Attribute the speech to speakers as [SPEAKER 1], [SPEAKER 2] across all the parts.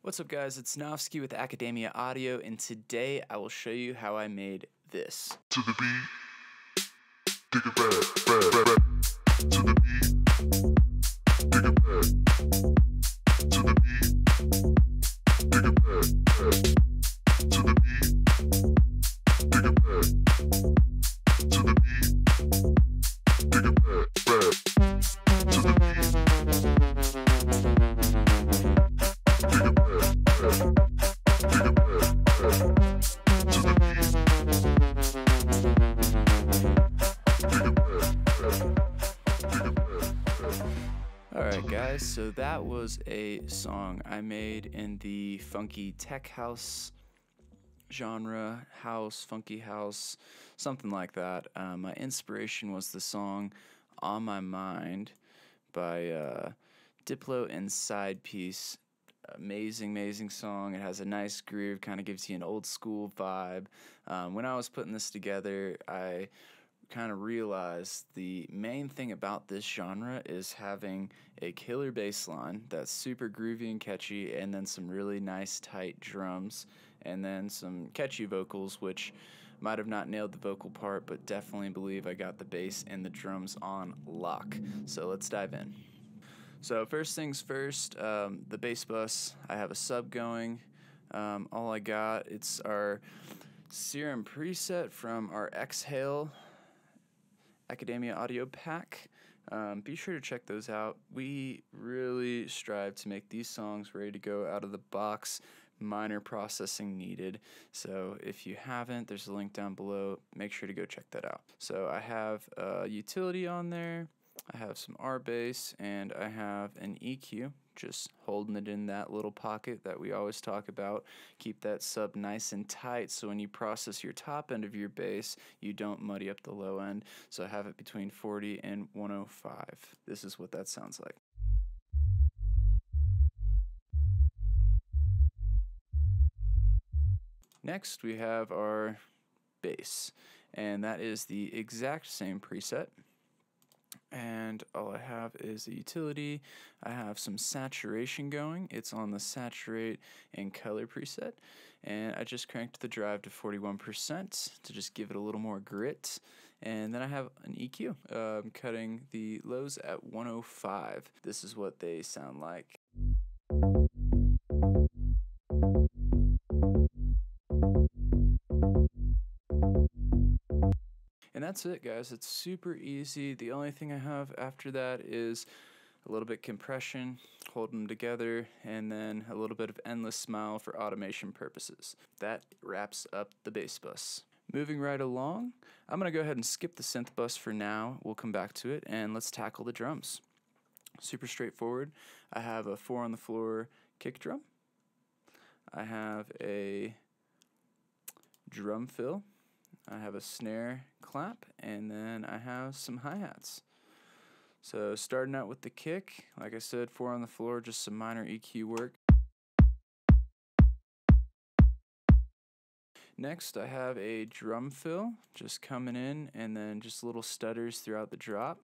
[SPEAKER 1] What's up guys, it's Nofsky with Academia Audio, and today I will show you how I made this.
[SPEAKER 2] To the beat, dig it back. To the beat, dig it back. To the beat, dig it back. To the beat, dig it back. To the beat, dig it back. To the beat.
[SPEAKER 1] Alright guys, so that was a song I made in the funky tech house genre, house, funky house, something like that. My inspiration was the song On My Mind by Diplo and Sidepiece. Amazing song. It has a nice groove, kind of gives you an old school vibe. When I was putting this together, I kind of realized the main thing about this genre is having a killer bass line that's super groovy and catchy, and then some really nice tight drums, and then some catchy vocals, which might have not nailed the vocal part, but definitely believe I got the bass and the drums on lock. So let's dive in. So first things first, the bass bus, I have a sub going. All I got, it's our Serum preset from our Exhale Academia Audio pack. Be sure to check those out. We really strive to make these songs ready to go out of the box, minor processing needed. So if you haven't, there's a link down below. Make sure to go check that out. So I have a utility on there, I have some R bass, and I have an EQ, just holding it in that little pocket that we always talk about. Keep that sub nice and tight so when you process your top end of your bass, you don't muddy up the low end. So I have it between 40 and 105. This is what that sounds like. Next we have our bass, and that is the exact same preset. And all I have is a utility. I have some saturation going. It's on the saturate and color preset, and I just cranked the drive to 41% to just give it a little more grit. And then I have an EQ, cutting the lows at 105. This is what they sound like. And that's it, guys. It's super easy. The only thing I have after that is a little bit compression, hold them together, and then a little bit of endless smile for automation purposes. That wraps up the bass bus. Moving right along, I'm going to go ahead and skip the synth bus for now. We'll come back to it, and let's tackle the drums. Super straightforward. I have a 4 on the floor kick drum. I have a drum fill. I have a snare clap, and then I have some hi-hats. So starting out with the kick, like I said, 4 on the floor, just some minor EQ work. Next, I have a drum fill just coming in, and then just little stutters throughout the drop.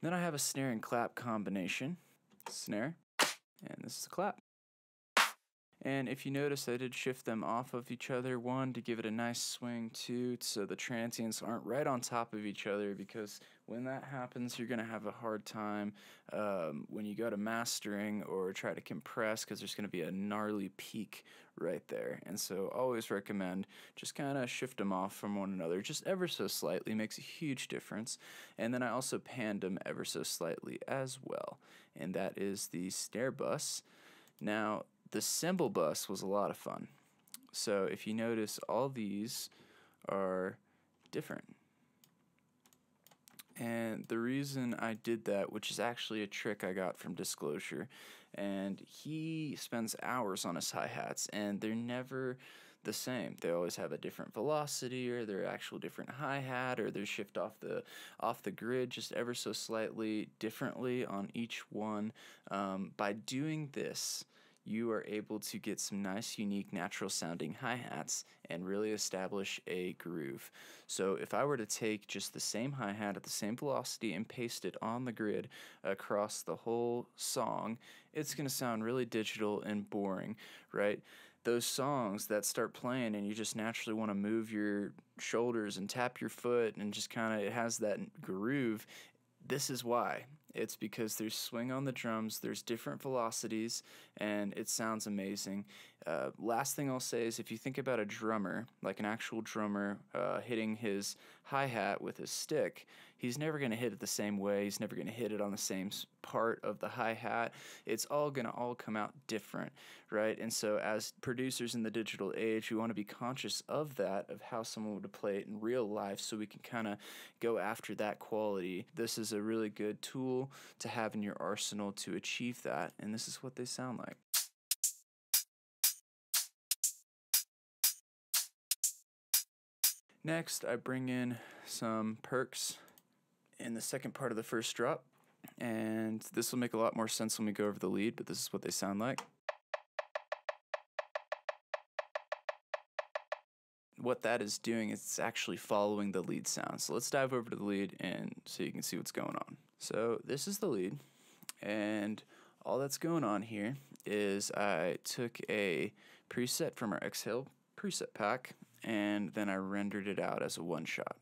[SPEAKER 1] Then I have a snare and clap combination. Snare, and this is the clap. And if you notice, I did shift them off of each other, 1, to give it a nice swing, 2, so the transients aren't right on top of each other, because when that happens, you're going to have a hard time when you go to mastering or try to compress, because there's going to be a gnarly peak right there. And so always recommend just kind of shift them off from one another, just ever so slightly, makes a huge difference. And then I also panned them ever so slightly as well, and that is the snare bus. Now, the cymbal bus was a lot of fun. So if you notice, all these are different. And the reason I did that, which is actually a trick I got from Disclosure, and he spends hours on his hi-hats, and they're never the same. They always have a different velocity, or they're actual different hi-hat, or they shift off the grid just ever so slightly differently on each one. By doing this, you are able to get some nice, unique, natural sounding hi-hats and really establish a groove. So if I were to take just the same hi-hat at the same velocity and paste it on the grid across the whole song, it's going to sound really digital and boring, right? Those songs that start playing and you just naturally want to move your shoulders and tap your foot and just kind of, it has that groove. This is why. It's because there's swing on the drums, there's different velocities, and it sounds amazing. Last thing I'll say is if you think about a drummer, like an actual drummer hitting his hi-hat with his stick, he's never going to hit it the same way. He's never going to hit it on the same part of the hi-hat. It's all going to all come out different, right? And so as producers in the digital age, we want to be conscious of that, of how someone would play it in real life, so we can kind of go after that quality. This is a really good tool to have in your arsenal to achieve that, and this is what they sound like. Next, I bring in some perks in the second part of the first drop, and this will make a lot more sense when we go over the lead, but this is what they sound like. What that is doing is it's actually following the lead sound. So let's dive over to the lead and so you can see what's going on. So this is the lead, and all that's going on here is I took a preset from our Exhale preset pack, and then I rendered it out as a one shot.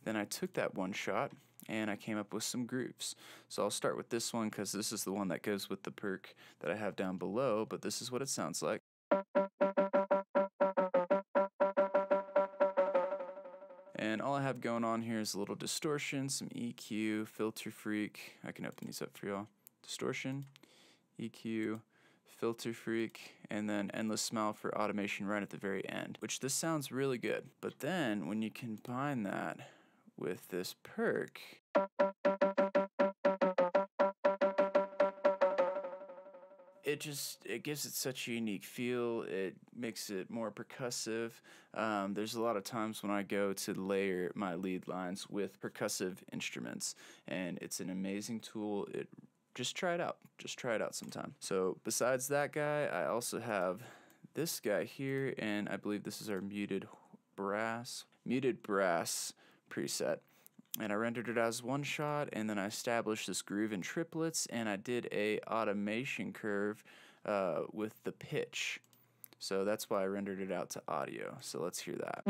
[SPEAKER 1] Then I took that one shot and I came up with some grooves. So I'll start with this one because this is the one that goes with the perk that I have down below, but this is what it sounds like. And all I have going on here is a little distortion, some EQ, filter freak. I can open these up for y'all. Distortion, EQ, filter freak, and then endless smile for automation right at the very end, which this sounds really good. But then when you combine that with this perk, it gives it such a unique feel. It makes it more percussive. There's a lot of times when I go to layer my lead lines with percussive instruments, and it's an amazing tool. Just try it out. Just try it out sometime. So besides that guy, I also have this guy here, and I believe this is our muted brass preset. And I rendered it as one shot, and then I established this groove in triplets, and I did a automation curve with the pitch. So that's why I rendered it out to audio. So let's hear that.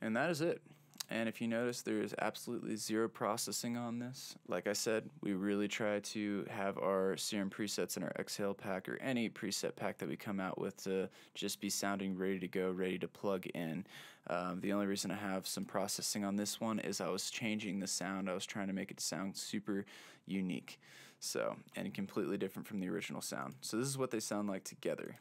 [SPEAKER 1] And that is it. And if you notice, there is absolutely zero processing on this. Like I said, we really try to have our Serum presets in our Exhale pack or any preset pack that we come out with to just be sounding ready to go, ready to plug in. The only reason I have some processing on this one is I was changing the sound. I was trying to make it sound super unique. So, and completely different from the original sound. So this is what they sound like together.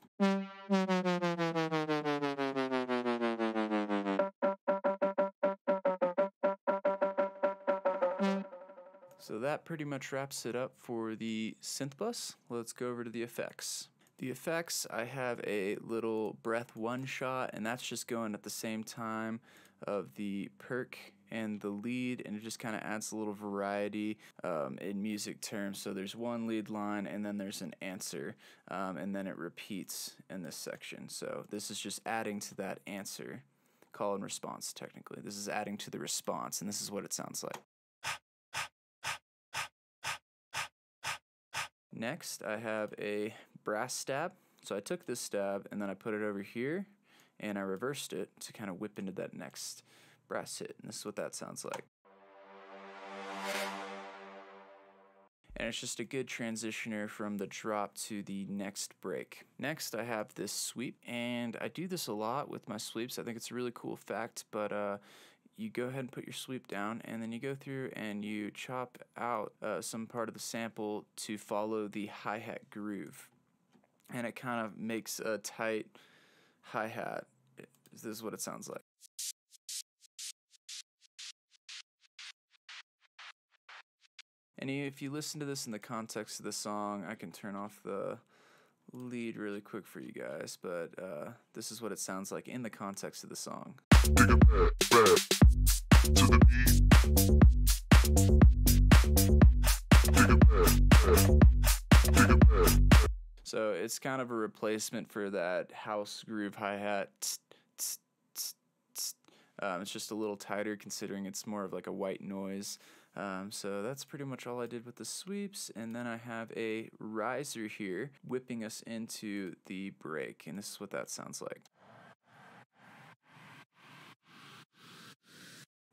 [SPEAKER 1] So that pretty much wraps it up for the synth bus. Let's go over to the effects. The effects, I have a little breath one shot, and that's just going at the same time of the perk and the lead, and it just kind of adds a little variety in music terms. So there's one lead line, and then there's an answer, and then it repeats in this section. So this is just adding to that answer, call and response technically. This is adding to the response, and this is what it sounds like. Next, I have a brass stab. So I took this stab and then I put it over here and I reversed it to kind of whip into that next brass hit. And this is what that sounds like. And it's just a good transitioner from the drop to the next break. Next, I have this sweep, and I do this a lot with my sweeps. I think it's a really cool fact, but you go ahead and put your sweep down, and then you go through and you chop out some part of the sample to follow the hi-hat groove. And it kind of makes a tight hi-hat. This is what it sounds like. And if you listen to this in the context of the song, I can turn off the lead really quick for you guys, but this is what it sounds like in the context of the song. To the beat. So it's kind of a replacement for that house groove hi-hat. It's just a little tighter considering it's more of like a white noise. So that's pretty much all I did with the sweeps, and then I have a riser here whipping us into the break, and this is what that sounds like.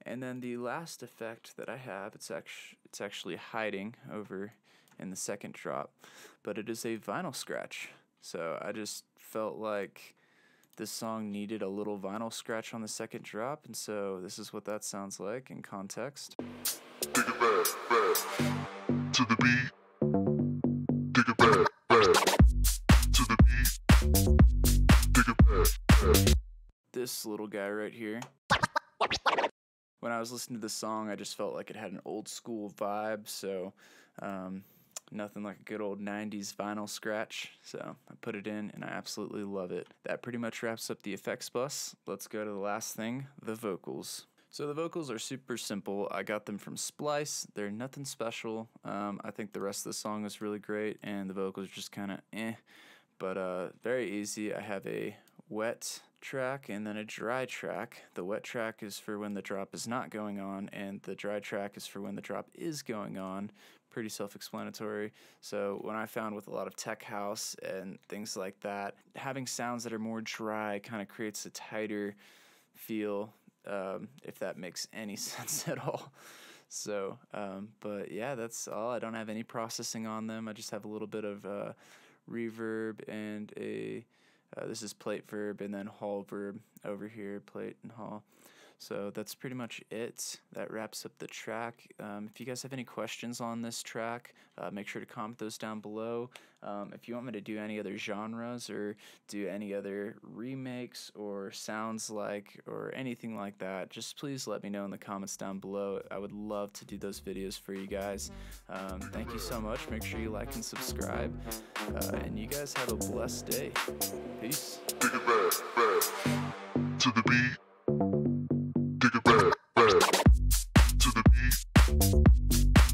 [SPEAKER 1] And then the last effect that I have, it's actually hiding over in the second drop, but it is a vinyl scratch. So I just felt like this song needed a little vinyl scratch on the second drop, and so this is what that sounds like in context.
[SPEAKER 2] Dig it back, back to the beat. Dig it back, back to the beat. Dig it back, back.
[SPEAKER 1] This little guy right here. When I was listening to this song, I just felt like it had an old school vibe, so nothing like a good old 90s vinyl scratch. So I put it in, and I absolutely love it. That pretty much wraps up the effects bus. Let's go to the last thing, the vocals. So the vocals are super simple. I got them from Splice. They're nothing special. I think the rest of the song is really great, and the vocals are just kind of eh. But very easy. I have a wet track and then a dry track. The wet track is for when the drop is not going on, and the dry track is for when the drop is going on. Pretty self-explanatory. So when I found with a lot of tech house and things like that, having sounds that are more dry kind of creates a tighter feel, if that makes any sense at all. So, but yeah, that's all. I don't have any processing on them. I just have a little bit of reverb and a this is plate verb and then hall verb over here, plate and hall. So that's pretty much it. That wraps up the track. If you guys have any questions on this track, make sure to comment those down below. If you want me to do any other genres or do any other remakes or sounds like or anything like that, just please let me know in the comments down below. I would love to do those videos for you guys. Thank you so much. Make sure you like and subscribe. And you guys have a blessed day. Peace.
[SPEAKER 2] Dig it back, back to the beat. Dig it back, back to the beat.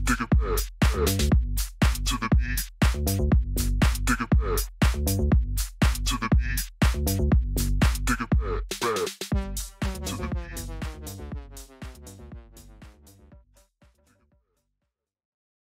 [SPEAKER 2] Dig it back, back.